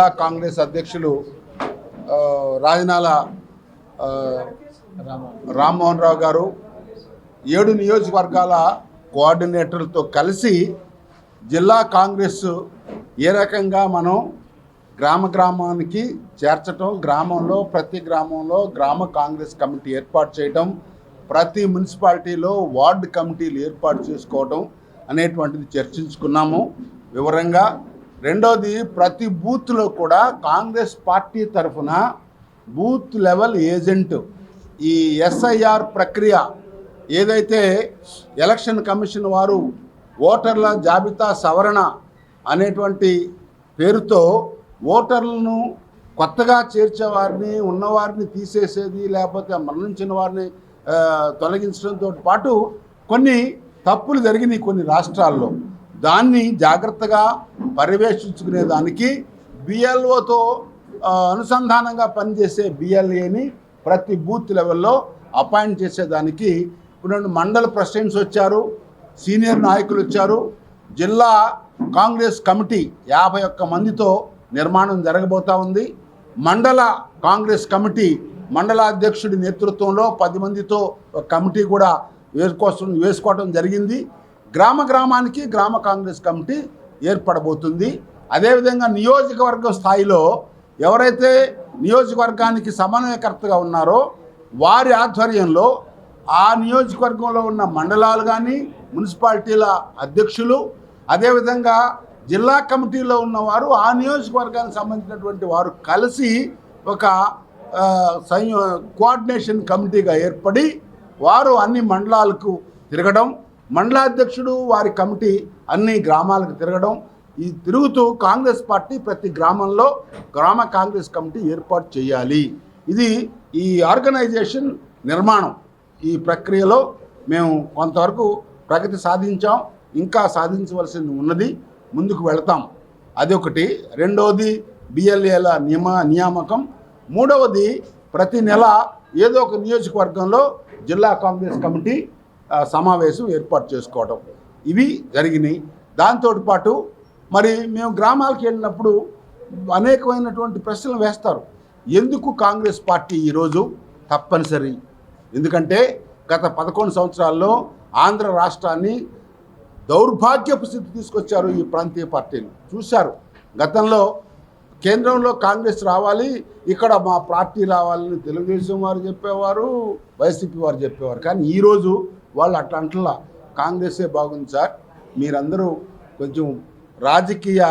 జిల్లా కాంగ్రెస్ అధ్యక్షులు రాజనాల రామ్మోహన్ రావు గారు 7 నియోజకవర్గాల కోఆర్డినేటర్లతో కలిసి జిల్లా కాంగ్రెస్ ఏ రకంగా మనం గ్రామానికి చేర్చడం, ప్రతి గ్రామంలో గ్రామ కాంగ్రెస్ కమిటీ ఏర్పాటు చేయడం, ప్రతి మున్సిపాలిటీలో వార్డు కమిటీలు ఏర్పాటు చేసుకోవడం అనేటువంటిది చర్చించుకున్నాము వివరంగా. రెండోది, ప్రతి బూత్లో కూడా కాంగ్రెస్ పార్టీ తరఫున బూత్ లెవెల్ ఏజెంట్ ఈ ఎస్ఐఆర్ ప్రక్రియ ఏదైతే ఎలక్షన్ కమిషన్ వారు ఓటర్ల జాబితా సవరణ అనేటువంటి పేరుతో ఓటర్లను కొత్తగా చేర్చేవారిని, ఉన్నవారిని తీసేసేది, లేకపోతే మరణించిన వారిని తొలగించడంతో పాటు కొన్ని తప్పులు జరిగినాయి కొన్ని రాష్ట్రాల్లో. దాన్ని జాగ్రత్తగా పర్యవేక్షించుకునేదానికి బిఎల్ఓతో అనుసంధానంగా పనిచేసే బిఎల్ఏని ప్రతి బూత్ లెవెల్లో అపాయింట్ చేసేదానికి ఇప్పుడు మండల ప్రెసిడెంట్స్ వచ్చారు, సీనియర్ నాయకులు వచ్చారు. జిల్లా కాంగ్రెస్ కమిటీ 51 మందితో నిర్మాణం జరగబోతూ ఉంది. మండల కాంగ్రెస్ కమిటీ మండలాధ్యక్షుడి నేతృత్వంలో 10 మందితో కమిటీ కూడా వేసుకోవడం జరిగింది. గ్రామానికి గ్రామ కాంగ్రెస్ కమిటీ ఏర్పడబోతుంది. అదేవిధంగా నియోజకవర్గ స్థాయిలో ఎవరైతే నియోజకవర్గానికి సమన్వయకర్తగా ఉన్నారో వారి ఆధ్వర్యంలో ఆ నియోజకవర్గంలో ఉన్న మండలాలు కానీ, మున్సిపాలిటీల అధ్యక్షులు, అదేవిధంగా జిల్లా కమిటీలో ఉన్నవారు, ఆ నియోజకవర్గానికి సంబంధించినటువంటి వారు కలిసి ఒక కోఆర్డినేషన్ కమిటీగా ఏర్పడి వారు అన్ని మండలాలకు తిరగడం, మండలాధ్యక్షుడు వారి కమిటీ అన్ని గ్రామాలకు తిరగడం, ఈ తిరుగుతూ కాంగ్రెస్ పార్టీ ప్రతి గ్రామంలో గ్రామ కాంగ్రెస్ కమిటీ ఏర్పాటు చేయాలి. ఇది ఈ ఆర్గనైజేషన్ నిర్మాణం. ఈ ప్రక్రియలో మేము కొంతవరకు ప్రగతి సాధించాం, ఇంకా సాధించవలసింది ఉన్నది, ముందుకు వెళతాం. అదొకటి. రెండవది బిఎల్ఏల నియామకం. మూడవది, ప్రతి నెల ఏదో ఒక నియోజకవర్గంలో జిల్లా కాంగ్రెస్ కమిటీ సమావేశం ఏర్పాటు చేసుకోవడం, ఇవి జరిగినాయి. దాంతో పాటు మరి మేము గ్రామాలకు వెళ్ళినప్పుడు అనేకమైనటువంటి ప్రశ్నలు వేస్తారు. ఎందుకు కాంగ్రెస్ పార్టీ ఈరోజు తప్పనిసరి? ఎందుకంటే గత 11 సంవత్సరాల్లో ఆంధ్ర రాష్ట్రాన్ని దౌర్భాగ్యపు స్థితి తీసుకొచ్చారు ఈ ప్రాంతీయ పార్టీలు. చూశారు, గతంలో కేంద్రంలో కాంగ్రెస్ రావాలి, ఇక్కడ మా పార్టీ రావాలని తెలుగుదేశం వారు చెప్పేవారు, వైసీపీ వారు చెప్పేవారు. కానీ ఈరోజు వాళ్ళు అట్లా అంటలా, కాంగ్రెసే బాగుంది సార్, మీరందరూ కొంచెం రాజకీయ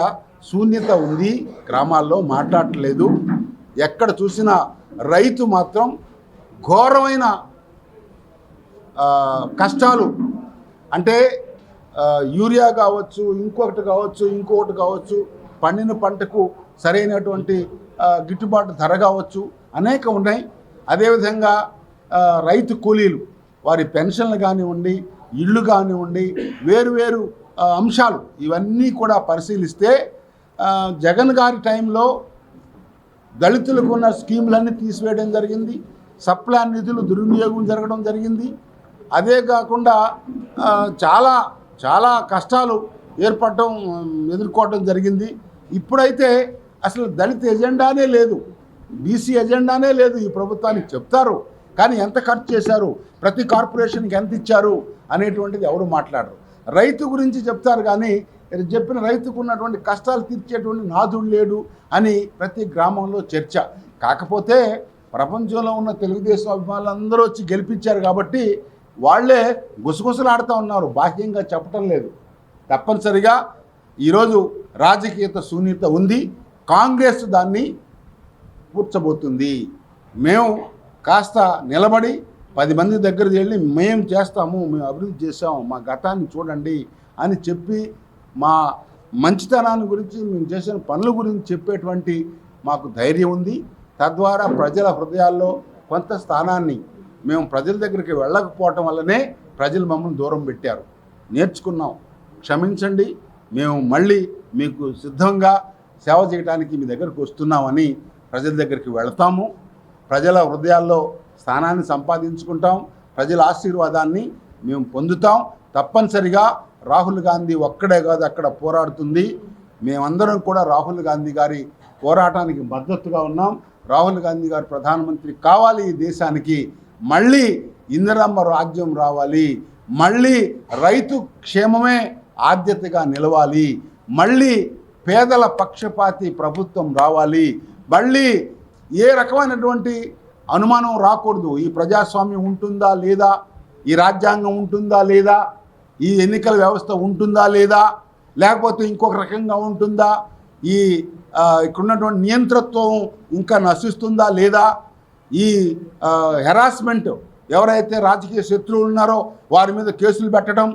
శూన్యత ఉంది, గ్రామాల్లో మాట్లాడట్లేదు. ఎక్కడ చూసినా రైతు మాత్రం ఘోరమైన కష్టాలు, అంటే యూరియా కావచ్చు, ఇంకొకటి కావచ్చు, పండిన పంటకు సరైనటువంటి గిట్టుబాటు ధర కావచ్చు, అనేక ఉన్నాయి. అదేవిధంగా రైతు కూలీలు వారి పెన్షన్లు కానివ్వండి, ఇళ్ళు కానివ్వండి, వేరు అంశాలు ఇవన్నీ కూడా పరిశీలిస్తే జగన్ గారి టైంలో దళితులకు ఉన్న స్కీములన్నీ తీసివేయడం జరిగింది, సప్లాన్ నిధులు దుర్వినియోగం జరగడం జరిగింది. అదే కాకుండా చాలా కష్టాలు ఎదుర్కోవడం జరిగింది. ఇప్పుడైతే అసలు దళిత ఎజెండానే లేదు, బీసీ ఎజెండానే లేదు ఈ ప్రభుత్వానికి. చెప్తారు కానీ ఎంత ఖర్చు చేశారు, ప్రతి కార్పొరేషన్కి ఎంత ఇచ్చారు అనేటువంటిది ఎవరు మాట్లాడరు. రైతు గురించి చెప్తారు కానీ చెప్పిన రైతుకు ఉన్నటువంటి కష్టాలు తీర్చేటువంటి నాథుడు లేడు అని ప్రతి గ్రామంలో చర్చ. కాకపోతే ప్రపంచంలో ఉన్న తెలుగుదేశం అభిమానులు అందరూ వచ్చి గెలిపించారు కాబట్టి వాళ్ళే గుసగుసలాడుతూ ఉన్నారు, బాహ్యంగా చెప్పటం లేదు. తప్పనిసరిగా ఈరోజు రాజకీయత శూన్యత ఉంది, కాంగ్రెస్ దాన్ని పూడ్చబోతుంది. మేము కాస్త నిలబడి 10 మంది దగ్గర వెళ్ళి మేము చేస్తాము, మేము అభివృద్ధి చేసాము, మా గతాన్ని చూడండి అని చెప్పి మా మంచితనాన్ని గురించి, మేము చేసిన పనుల గురించి చెప్పేటువంటి మాకు ధైర్యం ఉంది. తద్వారా ప్రజల హృదయాల్లో కొంత స్థానాన్ని మేము ప్రజల దగ్గరికి వెళ్ళకపోవటం వల్లనే ప్రజలు మమ్మల్ని దూరం పెట్టారు. నేర్చుకున్నాం, క్షమించండి, మేము మళ్ళీ మీకు సిద్ధంగా సేవ చేయడానికి మీ దగ్గరికి వస్తున్నామని ప్రజల దగ్గరికి వెళతాము. ప్రజల హృదయాల్లో స్థానాన్ని సంపాదించుకుంటాం, ప్రజల ఆశీర్వాదాన్ని మేము పొందుతాం. తప్పనిసరిగా రాహుల్ గాంధీ ఒక్కడే కాదు అక్కడ పోరాడుతుంది, మేమందరం కూడా రాహుల్ గాంధీ గారి పోరాటానికి మద్దతుగా ఉన్నాం. రాహుల్ గాంధీ గారు ప్రధానమంత్రి కావాలి ఈ దేశానికి, మళ్ళీ ఇందిరమ్మ రాజ్యం రావాలి, మళ్ళీ రైతు క్షేమమే ఆద్యతగా నిలవాలి, మళ్ళీ పేదల పక్షపాతి ప్రభుత్వం రావాలి, మళ్ళీ ఏ రకమైనటువంటి అనుమానం రాకూడదు. ఈ ప్రజాస్వామ్యం ఉంటుందా లేదా, ఈ రాజ్యాంగం ఉంటుందా లేదా, ఈ ఎన్నికల వ్యవస్థ ఉంటుందా లేదా, లేకపోతే ఇంకొక రకంగా ఉంటుందా, ఈ ఇక్కడున్నటువంటి నియంతృత్వం ఇంకా నశిస్తుందా లేదా, ఈ హెరాస్మెంట్ ఎవరైతే రాజకీయ శత్రువులు ఉన్నారో వారి మీద కేసులు పెట్టడం,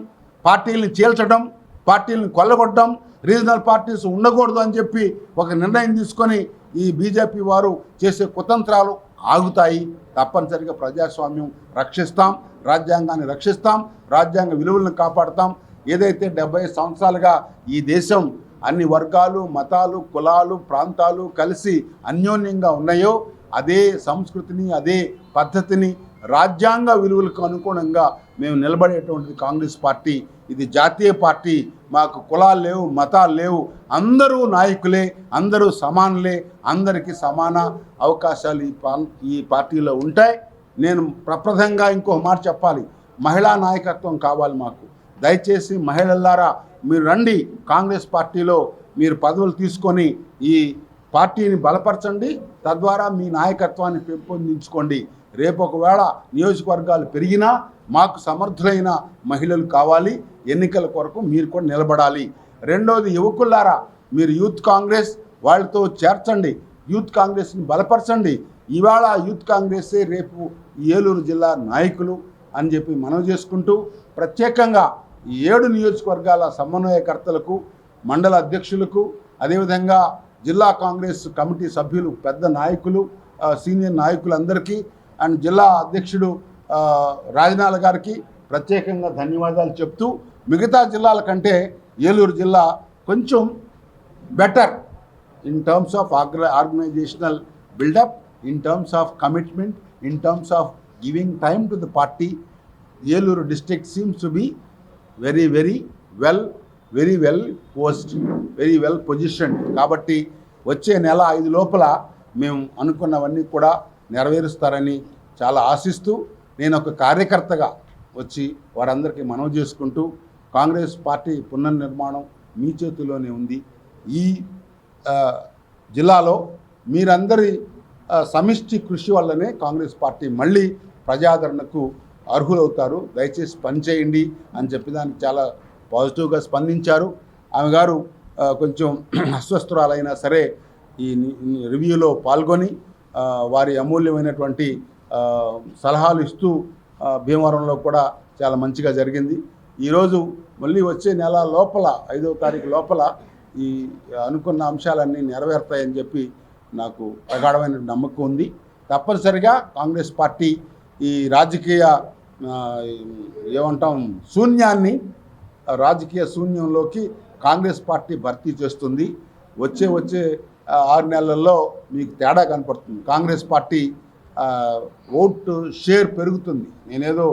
పార్టీలను చీల్చడం, పార్టీలను కొల్లగొట్టడం, రీజనల్ పార్టీస్ ఉండకూడదు అని చెప్పి ఒక నిర్ణయం తీసుకొని ఈ బీజేపీ వారు చేసే కుతంత్రాలు ఆగుతాయి. తప్పనిసరిగా ప్రజాస్వామ్యం రక్షిస్తాం, రాజ్యాంగాన్ని రక్షిస్తాం, రాజ్యాంగ విలువలను కాపాడుతాం. ఏదైతే 70 సంవత్సరాలుగా ఈ దేశం అన్ని వర్గాలు, మతాలు, కులాలు, ప్రాంతాలు కలిసి అన్యోన్యంగా ఉన్నాయో అదే సంస్కృతిని, అదే పద్ధతిని, రాజ్యాంగ విలువలకు అనుగుణంగా మేము నిలబడేటువంటిది కాంగ్రెస్ పార్టీ. ఇది జాతీయ పార్టీ, మాకు కులాలు లేవు, మతాలు లేవు, అందరూ నాయకులే, అందరూ సమానులే, అందరికీ సమాన అవకాశాలు ఈ పార్టీలో ఉంటాయి. నేను ప్రప్రథంగా ఇంకొక మాట చెప్పాలి, మహిళా నాయకత్వం కావాలి మాకు. దయచేసి మహిళలారా మీరు రండి, కాంగ్రెస్ పార్టీలో మీరు పదవులు తీసుకొని ఈ పార్టీని బలపరచండి, తద్వారా మీ నాయకత్వాన్ని పెంపొందించుకోండి. రేపు ఒకవేళ నియోజకవర్గాలు పెరిగినా మాకు సమర్థులైన మహిళలు కావాలి, ఎన్నికల కొరకు మీరు కూడా నిలబడాలి. రెండోది, యువకులారా మీరు యూత్ కాంగ్రెస్ వాళ్ళతో చేర్చండి, యూత్ కాంగ్రెస్ని బలపరచండి. ఇవాళ యూత్ కాంగ్రెసే రేపు ఏలూరు జిల్లా నాయకులు అని చెప్పి మనవి చేసుకుంటూ, ప్రత్యేకంగా ఈ 7 నియోజకవర్గాల సమన్వయకర్తలకు, మండల అధ్యక్షులకు, అదేవిధంగా జిల్లా కాంగ్రెస్ కమిటీ సభ్యులు, పెద్ద నాయకులు, సీనియర్ నాయకులందరికీ అండ్ జిల్లా అధ్యక్షుడు రాజనాల గారికి ప్రత్యేకంగా ధన్యవాదాలు చెప్తూ, మిగతా జిల్లాల కంటే ఏలూరు జిల్లా కొంచెం better in terms of organizational buildup, in terms of commitment, in terms of giving time to the party. Eluru district seems to be very well post, very well position. కాబట్టి వచ్చే నెల 5 లోపల మేము అనుకున్నవన్నీ కూడా నెరవేరుస్తారని చాలా ఆశిస్తూ, నేను ఒక కార్యకర్తగా వచ్చి వారందరికీ మనవి చేసుకుంటూ, కాంగ్రెస్ పార్టీ పునర్నిర్మాణం మీ చేతిలోనే ఉంది. ఈ జిల్లాలో మీరందరి సమిష్టి కృషి వల్లనే కాంగ్రెస్ పార్టీ మళ్ళీ ప్రజాదరణకు అర్హులవుతారు. దయచేసి పనిచేయండి అని చెప్పి దానికి చాలా పాజిటివ్గా స్పందించారు. ఆమె గారు కొంచెం అస్వస్థురాలైనా సరే ఈ రివ్యూలో పాల్గొని వారి అమూల్యమైనటువంటి సలహాలు ఇస్తూ భీమవరంలో కూడా చాలా మంచిగా జరిగింది. ఈరోజు మళ్ళీ వచ్చే నెల లోపల 5వ తారీఖు లోపల ఈ అనుకున్న అంశాలన్నీ నెరవేరుతాయని చెప్పి నాకు ప్రగాఢమైన నమ్మకం ఉంది. తప్పనిసరిగా కాంగ్రెస్ పార్టీ ఈ రాజకీయ శూన్యాన్ని, రాజకీయ శూన్యంలోకి కాంగ్రెస్ పార్టీ భర్తీ చేస్తుంది. వచ్చే 6 నెలల్లో మీకు తేడా కనపడుతుంది. కాంగ్రెస్ పార్టీ ఓటు షేర్ పెరుగుతుంది. నేనేదో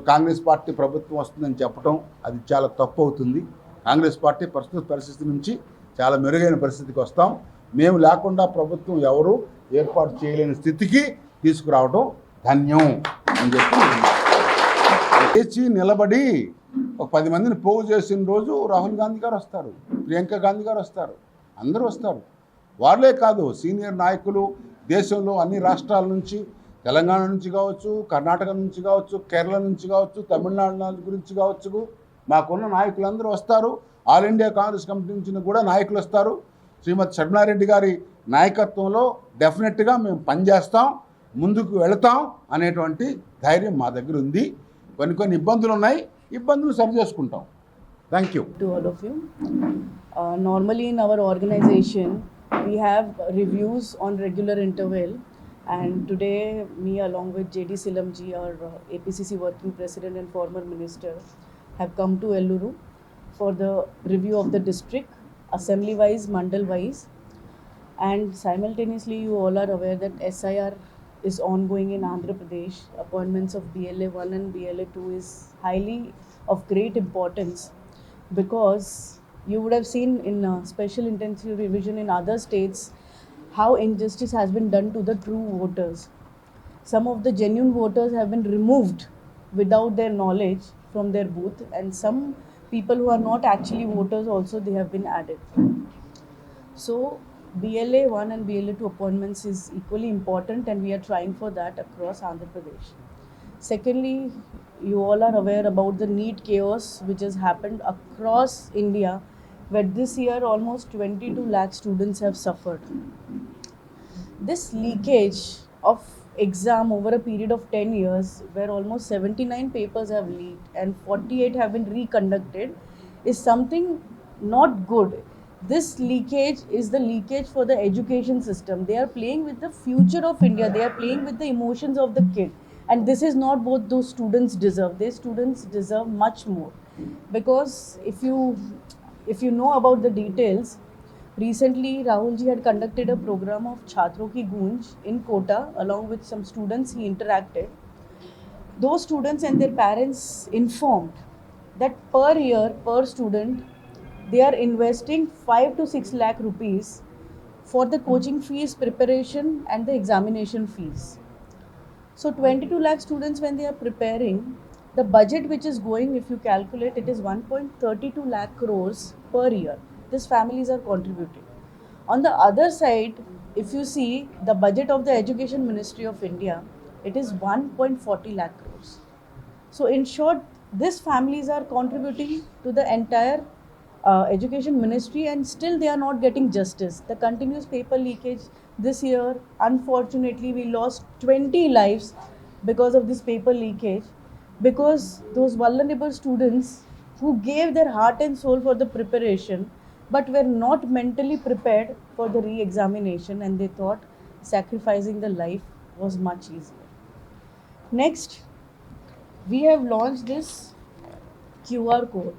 కాంగ్రెస్ పార్టీ ప్రభుత్వం వస్తుందని చెప్పడం అది చాలా తప్పు అవుతుంది. కాంగ్రెస్ పార్టీ ప్రస్తుత పరిస్థితి నుంచి చాలా మెరుగైన పరిస్థితికి వస్తాం. మేము లేకుండా ప్రభుత్వం ఎవరు ఏర్పాటు చేయలేని స్థితికి తీసుకురావడం ధన్యం అని చెప్పి లేచి నిలబడి ఒక 10 మందిని పోగు చేసిన రోజు రాహుల్ గాంధీ గారు వస్తారు, ప్రియాంక గాంధీ గారు వస్తారు, అందరూ వస్తారు. వాళ్ళే కాదు, సీనియర్ నాయకులు దేశంలో అన్ని రాష్ట్రాల నుంచి, తెలంగాణ నుంచి కావచ్చు, కర్ణాటక నుంచి కావచ్చు, కేరళ నుంచి కావచ్చు, తమిళనాడు గురించి కావచ్చు, మాకున్న నాయకులందరూ వస్తారు. ఆల్ ఇండియా కాంగ్రెస్ కమిటీ నుంచి కూడా నాయకులు వస్తారు. శ్రీమతి షర్మిలారెడ్డి గారి నాయకత్వంలో డెఫినెట్గా మేము పనిచేస్తాం, ముందుకు వెళతాం అనేటువంటి ధైర్యం మా దగ్గర ఉంది. కొన్ని ఇబ్బందులు ఉన్నాయి, ఇబ్బందులు సరి చేసుకుంటాం. Thank you to all of you. Normally in our organization we have reviews on regular interval, and today me along with JD Silamji, our APCC working president and former minister, have come to Elluru for the review of the district, assembly wise, mandal wise, and simultaneously you all are aware that SIR is ongoing in Andhra Pradesh. Appointments of BLA 1 and BLA 2 is highly of great importance, because you would have seen in special intensive revision in other states how injustice has been done to the true voters. Some of the genuine voters have been removed without their knowledge from their booth, and some people who are not actually voters also, they have been added. So BLA 1 and BLA 2 appointments is equally important, and we are trying for that across Andhra Pradesh. Secondly, you all are aware about the NEET chaos which has happened across India, where this year almost 22 lakh students have suffered. This leakage of exam over a period of 10 years, where almost 79 papers have leaked and 48 have been reconducted, is something not good. This leakage is the leakage for the education system. They are playing with the future of India. They are playing with the emotions of the kid. And this is not what those students deserve. These students deserve much more. Because if you know about the details, recently Rahul ji had conducted a program of Chhatron Ki Goonj in Kota along with some students. He interacted. Those students and their parents informed that per year, per student, they are investing 5 to 6 lakh rupees for the coaching fees, preparation and the examination fees. So 22 lakh students, when they are preparing, the budget which is going, if you calculate, it is 1.32 lakh crores per year. These families are contributing. On the other side, if you see the budget of the Education Ministry of India, it is 1.40 lakh crores. So in short, these families are contributing to the entire education ministry, and still they are not getting justice. The continuous paper leakage this year, unfortunately, we lost 20 lives because of this paper leakage, because those vulnerable students who gave their heart and soul for the preparation but were not mentally prepared for the re-examination, and they thought sacrificing the life was much easier. Next, we have launched this QR code.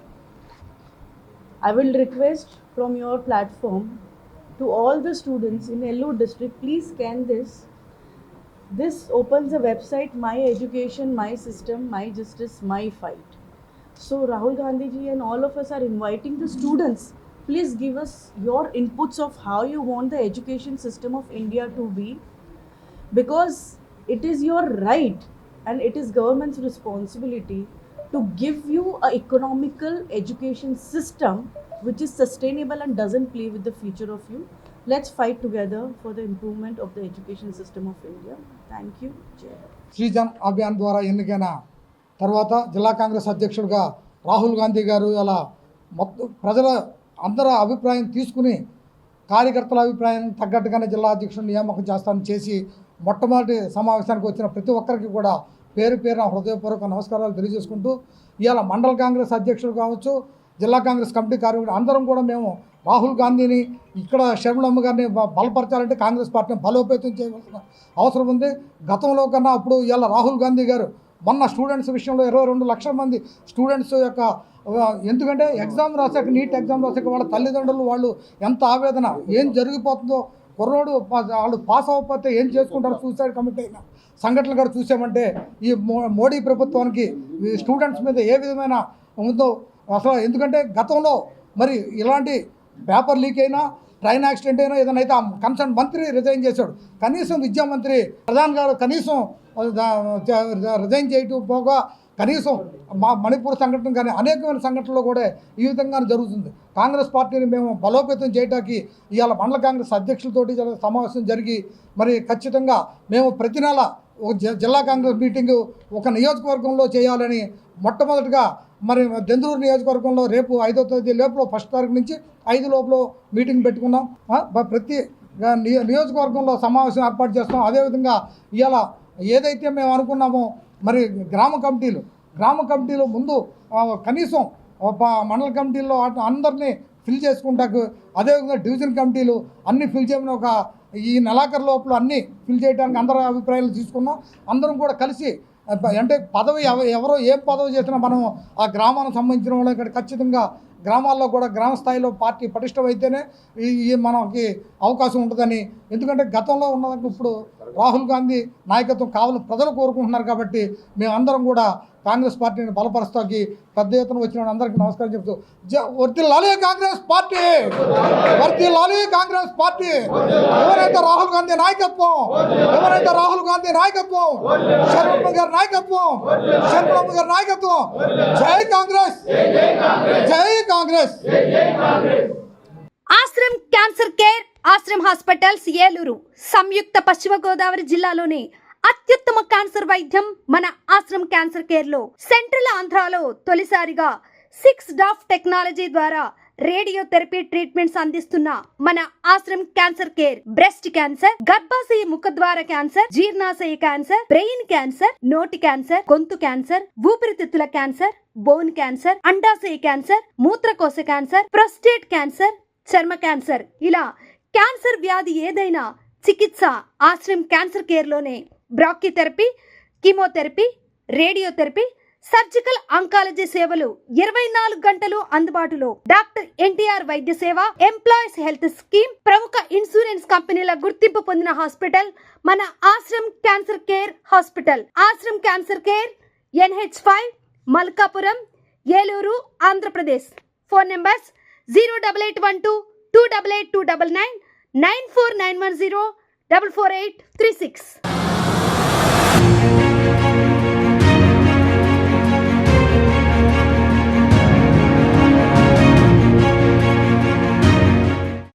I will request from your platform to all the students in Ellore district, please scan this. This opens a website, My Education, My System, My Justice, My Fight. So Rahul Gandhi ji and all of us are inviting the students, please give us your inputs of how you want the education system of India to be, because it is your right and it is government's responsibility to give you an economical education system which is sustainable and doesn't play with the future of you. Let's fight together for the improvement of the education system of India. Thank you. Jai. Srijan Abhiyan ద్వారా ఎన్నికైన తర్వాత జిల్లా కాంగ్రెస్ అధ్యక్షుడిగా రాహుల్ గాంధీ గారు అలా మొత్తం ప్రజల అందరి అభిప్రాయం తీసుకుని కార్యకర్తల అభిప్రాయం తగ్గట్టుగానే జిల్లా అధ్యక్షుడిని నియామకం చేస్తానని చేసి మొట్టమొదటి సమావేశానికి వచ్చిన ప్రతి ఒక్కరికి కూడా పేరు పేరున హృదయపూర్వక నమస్కారాలు తెలియజేసుకుంటూ ఇవాళ మండల కాంగ్రెస్ అధ్యక్షుడు కావచ్చు, జిల్లా కాంగ్రెస్ కమిటీ కార్యకర్తలు అందరం కూడా మేము రాహుల్ గాంధీని ఇక్కడ షర్మిలమ్మ గారిని బలపరచాలంటే కాంగ్రెస్ పార్టీని బలోపేతం చేయవలసిన అవసరం ఉంది. గతంలో కన్నా అప్పుడు ఇవాళ రాహుల్ గాంధీ గారు మొన్న స్టూడెంట్స్ విషయంలో 22 లక్షల మంది స్టూడెంట్స్ యొక్క, ఎందుకంటే ఎగ్జామ్ రాశాక నీట్ ఎగ్జామ్ రాశాక వాళ్ళ తల్లిదండ్రులు వాళ్ళు ఎంత ఆవేదన, ఏం జరిగిపోతుందో, కుర్రోడు వాళ్ళు పాస్ అవ్వకపోతే ఏం చేసుకుంటారు, సూసైడ్ కమిటీ అయిన సంఘటనలు కూడా చూసామంటే ఈ మోడీ ప్రభుత్వానికి స్టూడెంట్స్ మీద ఏ విధమైన ఉందో అసలు. ఎందుకంటే గతంలో మరి ఇలాంటి పేపర్ లీక్ అయినా, ట్రైన్ యాక్సిడెంట్ అయినా ఏదైనా అయితే ఆ కన్సర్న్ మంత్రి రిజైన్ చేశాడు. కనీసం విద్యామంత్రి ప్రధాన్ గారు కనీసం రిజైన్ చేయటం పోగా కనీసం మణిపూర్ సంఘటన కానీ అనేకమైన సంఘటనలు కూడా ఈ విధంగా జరుగుతుంది. కాంగ్రెస్ పార్టీని మేము బలోపేతం చేయడానికి ఇవాళ మండల కాంగ్రెస్ అధ్యక్షులతోటి సమావేశం జరిగి మరి ఖచ్చితంగా మేము ప్రతి నెల జిల్లా కాంగ్రెస్ మీటింగు ఒక నియోజకవర్గంలో చేయాలని మొట్టమొదటిగా మరి దెందులూరు నియోజకవర్గంలో రేపు 5వ తేదీ లోపల 1వ తారీఖు నుంచి 5 లోపల మీటింగ్ పెట్టుకున్నాం. ప్రతి నియోజకవర్గంలో సమావేశం ఏర్పాటు చేస్తాం. అదేవిధంగా ఇవాళ ఏదైతే మేము అనుకున్నామో మరి గ్రామ కమిటీలు ముందు కనీసం మండల కమిటీల్లో అందరినీ ఫిల్ చేసుకుంటాకు, అదేవిధంగా డివిజన్ కమిటీలు అన్నీ ఫిల్ చేయమని ఒక ఈ నెలాఖరు లోపల అన్నీ ఫిల్ చేయడానికి అందరి అభిప్రాయాలు తీసుకున్నాం. అందరం కూడా కలిసి, అంటే పదవి ఎవరో ఏం పదవి చేసినా మనం ఆ గ్రామానికి సంబంధించిన వాళ్ళు ఇక్కడ ఖచ్చితంగా గ్రామాల్లో కూడా గ్రామ స్థాయిలో పార్టీ పటిష్టమైతేనే ఈ మనకి అవకాశం ఉంటుందని. ఎందుకంటే గతంలో ఉన్నదానికి ఇప్పుడు రాహుల్ గాంధీ నాయకత్వం కావాలని ప్రజలు కోరుకుంటున్నారు. కాబట్టి మేమందరం కూడా కాంగ్రెస్ పార్టీని బలపరుస్తాకి పెద్ద ఎత్తున వచ్చిన అందరికీ నమస్కారం చెప్తూ వర్ధిల్లాలి కాంగ్రెస్ పార్టీ, వర్ధిల్లాలి కాంగ్రెస్ పార్టీ. ఎవరైతే రాహుల్ గాంధీ నాయకత్వం, శరణమ్మ గారి నాయకత్వం, జై కాంగ్రెస్, జై Congress. Ashram cancer care, Ashram hospitals Eluru సంయుక్త పశ్చిమ గోదావరి జిల్లాలోని అత్యుత్తమ క్యాన్సర్ వైద్యం మన ఆశ్రమ్ క్యాన్సర్ కేర్ లో. సెంట్రల్ ఆంధ్రాలో తొలిసారిగా 6 డాఫ్ టెక్నాలజీ ద్వారా రేడియోథెరపీ ట్రీట్మెంట్స్ అందిస్తున్న మన Ashram cancer care breast cancer, గర్భాశయ ముఖద్వార క్యాన్సర్, జీర్ణాశయ క్యాన్సర్, బ్రెయిన్ క్యాన్సర్, నోటి క్యాన్సర్, గొంతు క్యాన్సర్, ఊపిరితిత్తుల క్యాన్సర్, బోన్ క్యాన్సర్, అండాశయ క్యాన్సర్, మూత్రకోశ క్యాన్సర్, ప్రొస్టేట్ క్యాన్సర్, చర్మ క్యాన్సర్, ఇలా క్యాన్సర్ వ్యాధి ఏదైనా చికిత్స ఆశ్రమ్ క్యాన్సర్ కేర్ లోనే. బ్రాక్యూథెరపీ, కీమోథెరపీ, రేడియోథెరపీ, సర్జికల్ ఆంకాలజీ సేవలు 24 గంటలు అందుబాటులో. డాక్టర్ ఎన్టీఆర్ వైద్య సేవ, ఎంప్లాయీస్ హెల్త్ స్కీమ్, ప్రముఖ ఇన్సూరెన్స్ కంపెనీల గుర్తింపు పొందిన హాస్పిటల్ మన Ashram cancer care hospital. Ashram cancer care, NH5, Malkapuram, Eluru, Andhra Pradesh. Phone numbers 08812 288 299, 94910 44836.